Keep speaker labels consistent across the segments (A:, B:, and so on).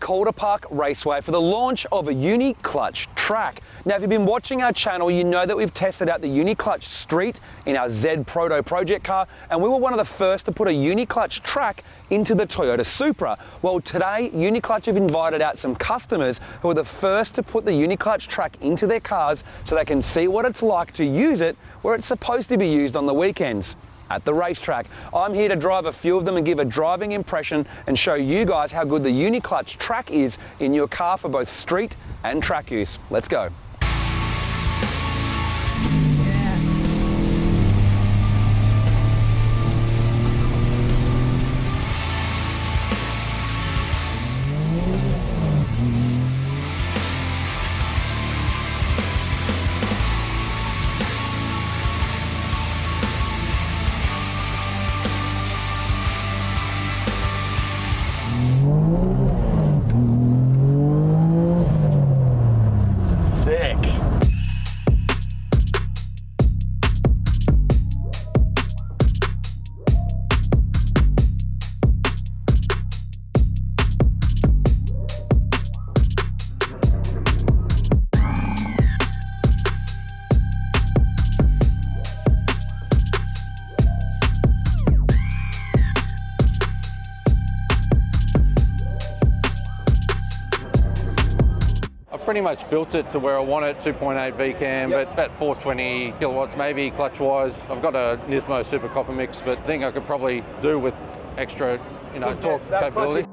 A: Calder Park Raceway for the launch of a UniClutch Track. Now, if you've been watching our channel, you know that we've tested out the UniClutch Street in our Z Proto project car, and we were one of the first to put a UniClutch Track into the Toyota Supra. Well, today, UniClutch have invited out some customers who are the first to put the UniClutch Track into their cars so they can see what it's like to use it where it's supposed to be used on the weekends, at the racetrack. I'm here to drive a few of them and give a driving impression and show you guys how good the UniClutch Track is in your car for both street and track use. Let's go.
B: Pretty much built it to where I want it, 2.8 VCAM, but about 420 kilowatts maybe clutch-wise. I've got a Nismo Super Copper Mix, but I think I could probably do with extra, torque capability.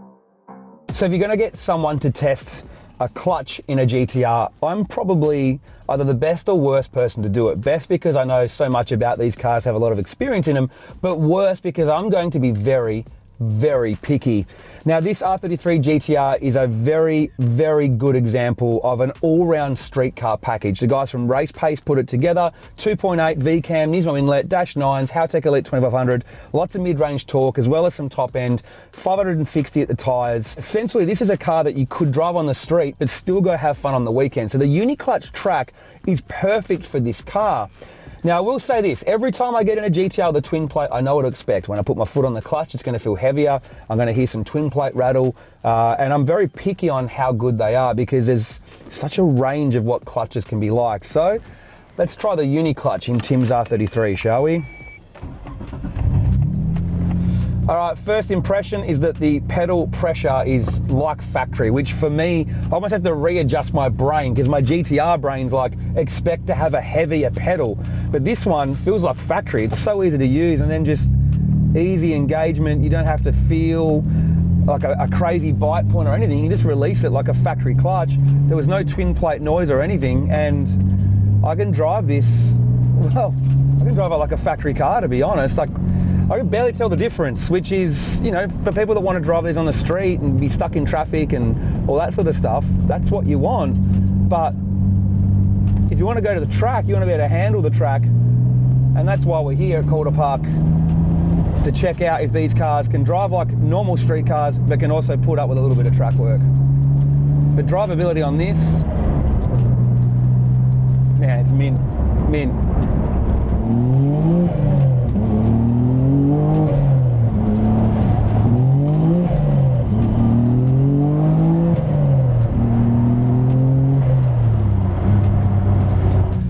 A: So if you're going to get someone to test a clutch in a GT-R, I'm probably either the best or worst person to do it. Best because I know so much about these cars, have a lot of experience in them, but worst because I'm going to be very, very picky. Now, this R33 GT-R is a very, very good example of an all-round street car package. The guys from Race Pace put it together. 2.8 VCAM, Nismo inlet, dash 9s, Haltech Elite 2500, lots of mid-range torque as well as some top end, 560 at the tyres. Essentially, this is a car that you could drive on the street but still go have fun on the weekend. So the UniClutch Track is perfect for this car. Now, I will say this, every time I get in a GT-R with a twin plate, I know what to expect. When I put my foot on the clutch, it's going to feel heavier. I'm going to hear some twin plate rattle, and I'm very picky on how good they are because there's such a range of what clutches can be like. So let's try the UniClutch in Tim's R33, shall we? All right, first impression is that the pedal pressure is like factory, which for me, I almost have to readjust my brain because my GT-R brain's like, expect to have a heavier pedal. But this one feels like factory. It's so easy to use and then just easy engagement. You don't have to feel like a crazy bite point or anything. You just release it like a factory clutch. There was no twin plate noise or anything, and I can drive this, well, I can drive it like a factory car, to be honest. Like, I can barely tell the difference, which is, for people that want to drive these on the street and be stuck in traffic and all that sort of stuff, that's what you want. But if you want to go to the track, you want to be able to handle the track, and that's why we're here at Calder Park, to check out if these cars can drive like normal street cars, but can also put up with a little bit of track work. But drivability on this, man, it's mint.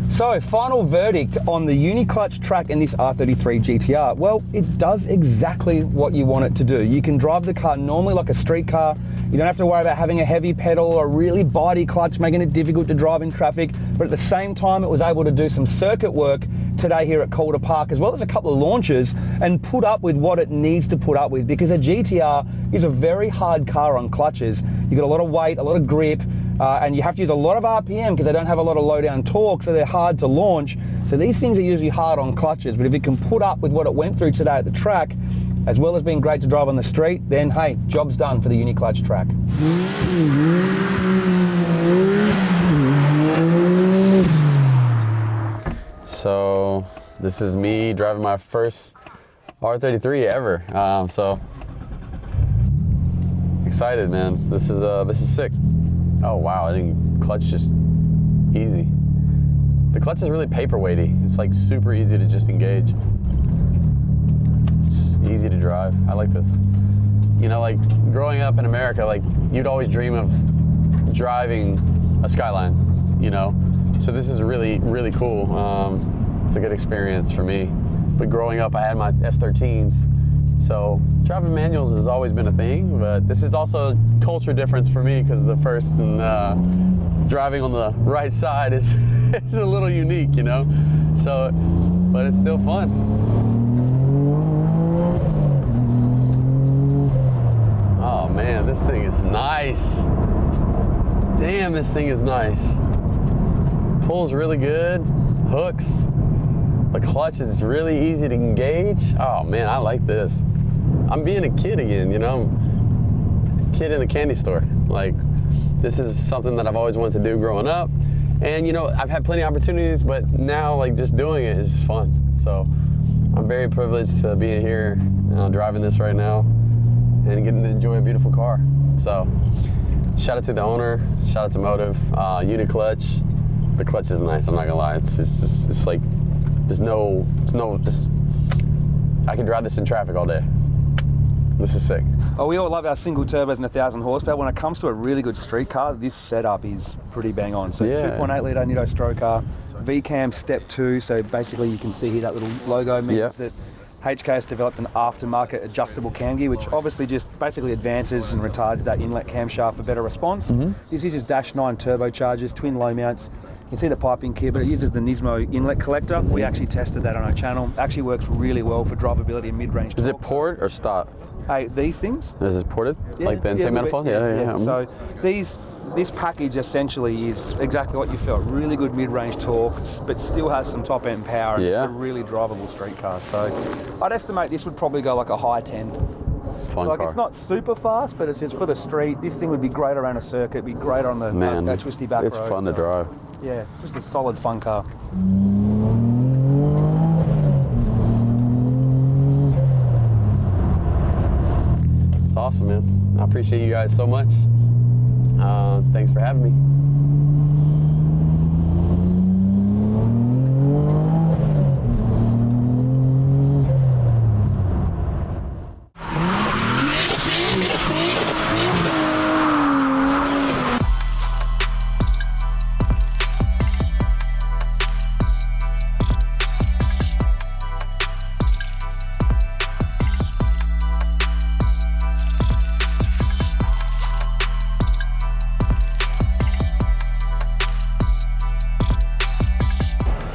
A: So, final verdict on the UniClutch Track and this R33 GT-R. Well, it does exactly what you want it to do. You can drive the car normally like a street car. You don't have to worry about having a heavy pedal or a really bitey clutch, making it difficult to drive in traffic. But at the same time, it was able to do some circuit work today here at Calder Park, as well as a couple of launches, and put up with what it needs to put up with, because a GT-R is a very hard car on clutches. You've got a lot of weight, a lot of grip, and you have to use a lot of RPM because they don't have a lot of low down torque, so they're hard to launch. So these things are usually hard on clutches, but if it can put up with what it went through today at the track, as well as being great to drive on the street, then hey, job's done for the UniClutch Track.
C: So this is me driving my first R33 ever. So excited, man. This is sick. Oh wow, I think clutch just easy. The clutch is really paperweighty. It's like super easy to just engage. It's easy to drive. I like this. You know, like growing up in America, like you'd always dream of driving a Skyline, you know? So this is really, really cool. It's a good experience for me. But growing up, I had my S13s. So driving manuals has always been a thing, but this is also a culture difference for me because the first and driving on the right side is, is a little unique, you know? So, but it's still fun. Oh man, this thing is nice. Damn, this thing is nice. Pulls really good, hooks. The clutch is really easy to engage. Oh man, I like this. I'm being a kid again, you know? Kid in the candy store. Like, this is something that I've always wanted to do growing up. And you know, I've had plenty of opportunities, but now like just doing it is fun. So I'm very privileged to be here, driving this right now and getting to enjoy a beautiful car. So shout out to the owner, shout out to Motive, UniClutch. The clutch is nice, I'm not gonna lie. It's like, just, I can drive this in traffic all day. This is sick.
A: Oh, we all love our single turbos and 1,000 horsepower. When it comes to a really good street car, this setup is pretty bang on. So
C: Yeah.
A: 2.8 litre Nitto stroker, VCAM step 2. So basically you can see here that little logo means that HK has developed an aftermarket adjustable cam gear, which obviously just basically advances and retards that inlet camshaft for better response. This uses Dash 9 turbochargers, twin low mounts. You can see the piping here, but it uses the Nismo inlet collector. We actually tested that on our channel. It actually works really well for drivability and mid-range.
C: Is it port or stop?
A: Hey, these things?
C: Is it ported? Like the intake manifold? Yeah.
A: So this package essentially is exactly what you felt. Really good mid-range torque, but still has some top-end power. And it's a really drivable street car. So I'd estimate this would probably go like a high 10.
C: Fun
A: So like
C: car.
A: it's not super fast, but it's just for the street. This thing would be great around a circuit, be great on the twisty back
C: it's
A: road.
C: fun to drive.
A: Yeah, just a solid fun car.
C: It's awesome, man. I appreciate you guys so much. Thanks for having me.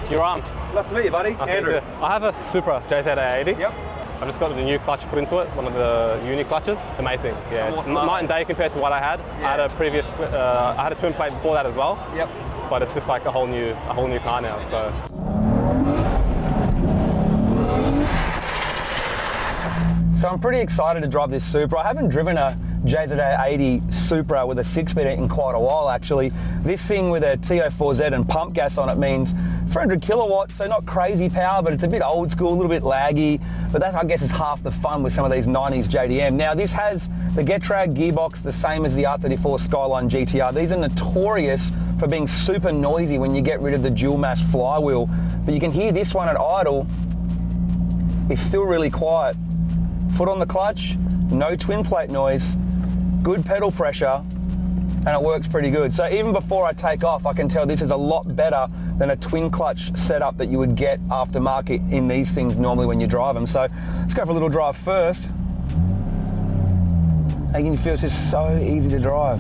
D: You're on.
A: Nice to meet you, buddy. Andrew.
D: I have a Supra JZ80.
A: Yep.
D: I've just got the new clutch put into it, one of the UniClutches. It's amazing. Yeah, it's night and day compared to what I had. I had a previous, I had a twin plate before that as well.
A: Yep.
D: But it's just like a whole new car now.
A: So I'm pretty excited to drive this Supra. I haven't driven a JZ80 Supra with a 6-speed in quite a while actually. This thing with a TO4Z and pump gas on it means 300 kilowatts, so not crazy power, but it's a bit old school, a little bit laggy, but that I guess is half the fun with some of these 90s JDM. Now this has the Getrag gearbox, the same as the R33 Skyline GT-R. These are notorious for being super noisy when you get rid of the dual mass flywheel, but you can hear this one at idle, it's still really quiet. Foot on the clutch, no twin plate noise, good pedal pressure, and it works pretty good. So even before I take off, I can tell this is a lot better than a twin clutch setup that you would get aftermarket in these things normally when you drive them. So let's go for a little drive first. And you can feel it's just so easy to drive.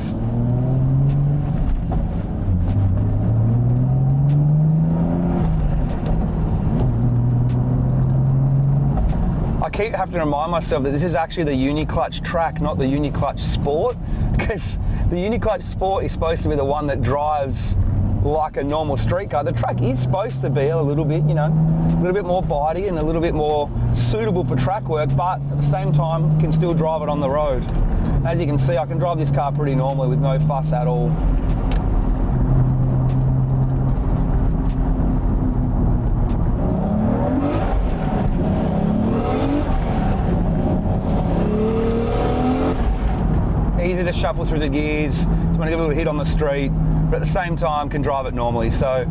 A: I keep having to remind myself that this is actually the UniClutch Track, not the UniClutch Sport, because the UniClutch Sport is supposed to be the one that drives like a normal street car. The Track is supposed to be a little bit, you know, a little bit more bitey and a little bit more suitable for track work, but at the same time can still drive it on the road. As you can see, I can drive this car pretty normally with no fuss at all. Easy to shuffle through the gears, just want to give a little hit on the street, but at the same time can drive it normally. So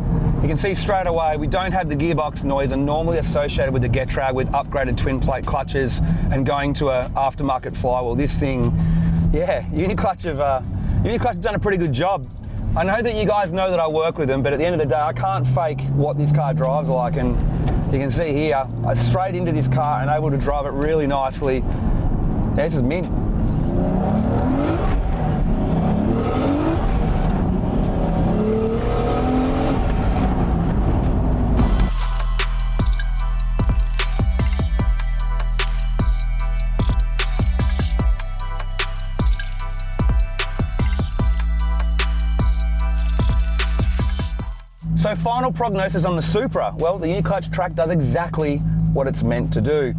A: You can see straight away we don't have the gearbox noise and normally associated with the Getrag with upgraded twin plate clutches and going to an aftermarket flywheel. This thing, yeah, UniClutch have done a pretty good job. I know that you guys know that I work with them, but at the end of the day, I can't fake what this car drives like. And you can see here, I'm straight into this car and able to drive it really nicely. Yeah, this is mint. So final prognosis on the Supra. Well, the UniClutch Track does exactly what it's meant to do.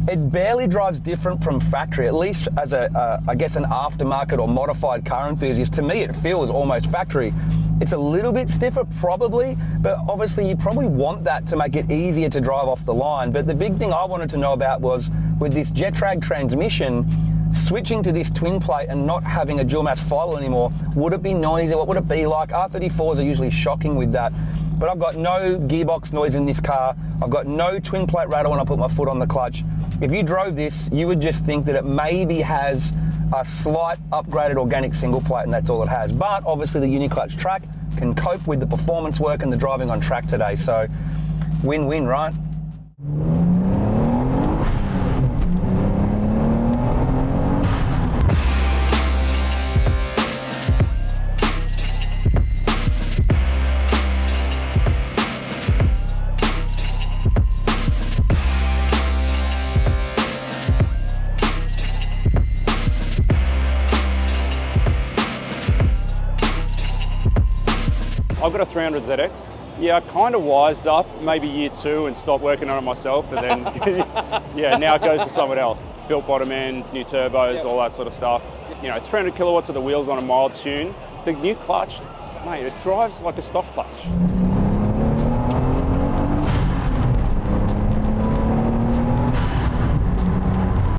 A: It barely drives different from factory, at least as I guess an aftermarket or modified car enthusiast. To me, it feels almost factory. It's a little bit stiffer probably, but obviously you probably want that to make it easier to drive off the line. But the big thing I wanted to know about was with this Getrag transmission, switching to this twin plate and not having a dual mass flywheel anymore, would it be noisy? What would it be like? R34s are usually shocking with that, but I've got no gearbox noise in this car. I've got no twin plate rattle when I put my foot on the clutch. If you drove this, you would just think that it maybe has a slight upgraded organic single plate and that's all it has. But obviously the UniClutch Track can cope with the performance work and the driving on track today. So win-win, right?
E: I've got a 300 ZX. Yeah, I kind of wised up maybe year 2 and stopped working on it myself, and then yeah, now it goes to someone else. Built bottom end, new turbos, all that sort of stuff. You know, 300 kilowatts of the wheels on a mild tune. The new clutch, mate, it drives like a stock clutch.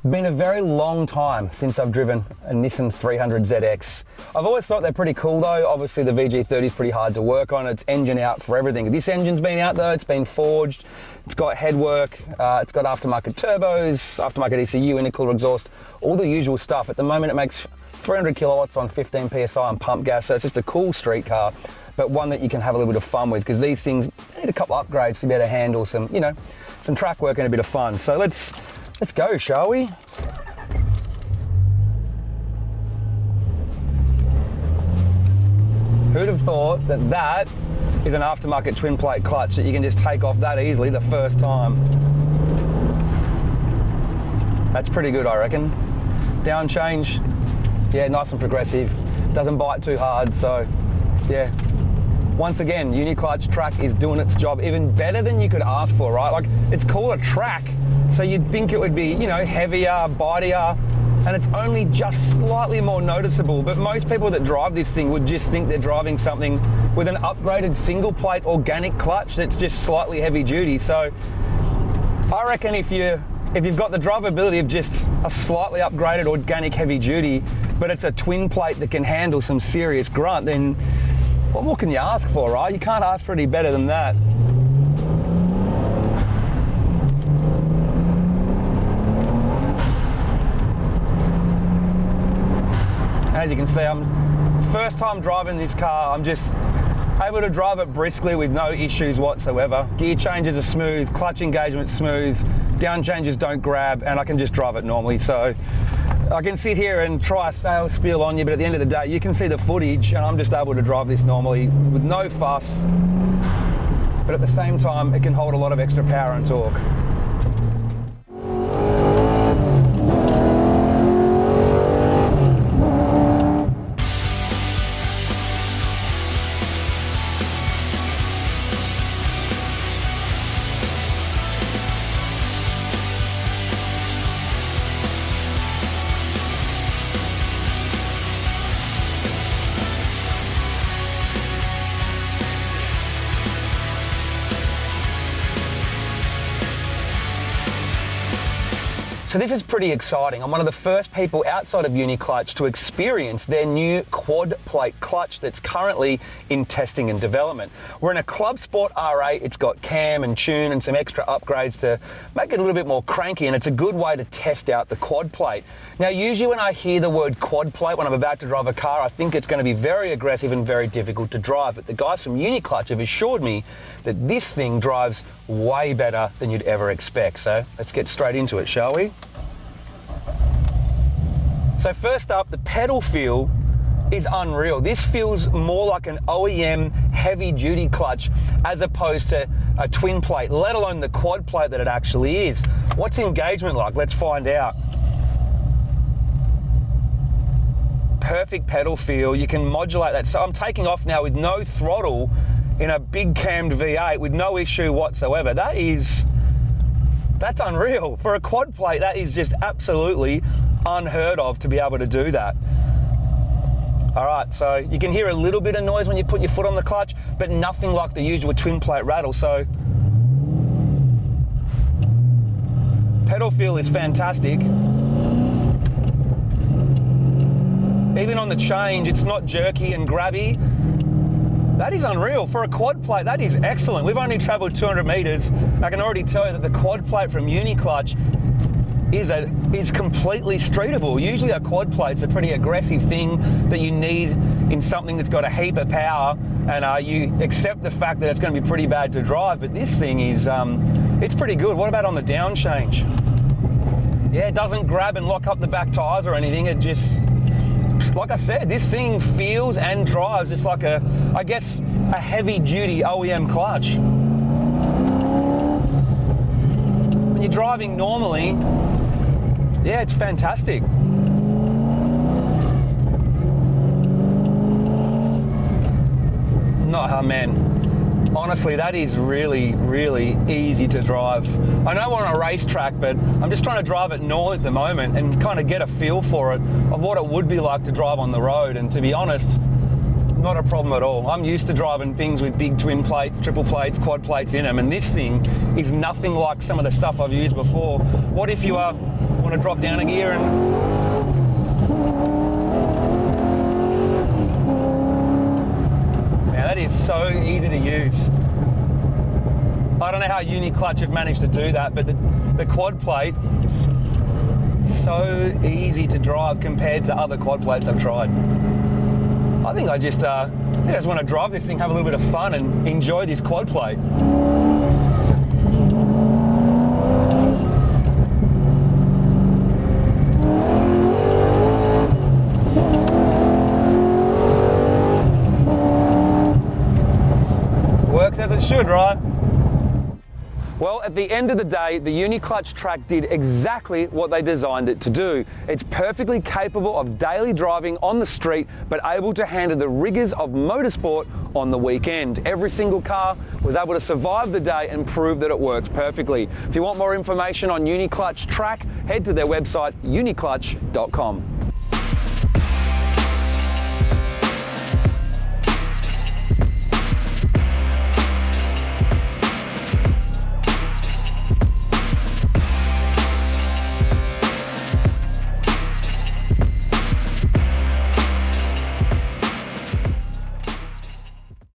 A: Been a very long time since I've driven a Nissan 300 ZX. I've always thought they're pretty cool though. Obviously the VG30 is pretty hard to work on. It's engine out for everything. This engine's been out though, it's been forged, it's got headwork, it's got aftermarket turbos, aftermarket ECU, intercooler exhaust, all the usual stuff. At the moment it makes 300 kilowatts on 15 PSI on pump gas, so it's just a cool street car, but one that you can have a little bit of fun with because these things need a couple upgrades to be able to handle some, you know, some track work and a bit of fun. So let's go, shall we? Who'd have thought that that is an aftermarket twin plate clutch that you can just take off that easily the first time? That's pretty good, I reckon. Down change, yeah, nice and progressive. Doesn't bite too hard, so yeah. Once again, UniClutch Track is doing its job even better than you could ask for, right? Like, it's called a track, so you'd think it would be, you know, heavier, bitier, and it's only just slightly more noticeable. But most people that drive this thing would just think they're driving something with an upgraded single plate organic clutch that's just slightly heavy duty. So I reckon if you've got the drivability of just a slightly upgraded organic heavy duty, but it's a twin plate that can handle some serious grunt, then what more can you ask for, right? You can't ask for any better than that. As you can see, I'm first time driving this car. I'm just able to drive it briskly with no issues whatsoever. Gear changes are smooth, clutch engagement smooth, down changes don't grab, and I can just drive it normally. So I can sit here and try a sales spiel on you, but at the end of the day, you can see the footage, and I'm just able to drive this normally with no fuss. But at the same time, it can hold a lot of extra power and torque. So this is pretty exciting. I'm one of the first people outside of UniClutch to experience their new quad plate clutch that's currently in testing and development. We're in a Clubsport R8. It's got cam and tune and some extra upgrades to make it a little bit more cranky, and it's a good way to test out the quad plate. Now, usually when I hear the word quad plate when I'm about to drive a car, I think it's going to be very aggressive and very difficult to drive, but the guys from UniClutch have assured me that this thing drives way better than you'd ever expect. So let's get straight into it, shall we? So first up, the pedal feel is unreal. This feels more like an OEM heavy duty clutch as opposed to a twin plate, let alone the quad plate that it actually is. What's engagement like? Let's find out. Perfect pedal feel. You can modulate that. So I'm taking off now with no throttle in a big cammed V8 with no issue whatsoever. That's unreal. For a quad plate, that is just absolutely unheard of to be able to do that. All right, so you can hear a little bit of noise when you put your foot on the clutch, but nothing like the usual twin plate rattle. So pedal feel is fantastic. Even on the change, it's not jerky and grabby. That is unreal. For a quad plate, that is excellent. We've only traveled 200 meters. I can already tell you that the quad plate from UniClutch is completely streetable. Usually a quad plate's a pretty aggressive thing that you need in something that's got a heap of power, and you accept the fact that it's going to be pretty bad to drive, but this thing is, it's pretty good. What about on the down change? Yeah, it doesn't grab and lock up the back tires or anything. It just, like I said, this thing feels and drives just like I guess, a heavy duty OEM clutch. When you're driving normally, yeah, it's fantastic. Oh man, honestly, that is really, really easy to drive. I know we're on a racetrack, but I'm just trying to drive it normal at the moment and kind of get a feel for it of what it would be like to drive on the road. And to be honest, not a problem at all. I'm used to driving things with big twin plates, triple plates, quad plates in them, and this thing is nothing like some of the stuff I've used before. What if you want to drop down a gear and man, that is so easy to use. I don't know how UniClutch have managed to do that, but the quad plate, so easy to drive compared to other quad plates I've tried. I think I just want to drive this thing, have a little bit of fun and enjoy this quad plate. Works as it should, right? Well, at the end of the day, the UniClutch Track did exactly what they designed it to do. It's perfectly capable of daily driving on the street, but able to handle the rigors of motorsport on the weekend. Every single car was able to survive the day and prove that it works perfectly. If you want more information on UniClutch Track, head to their website, uniclutch.com.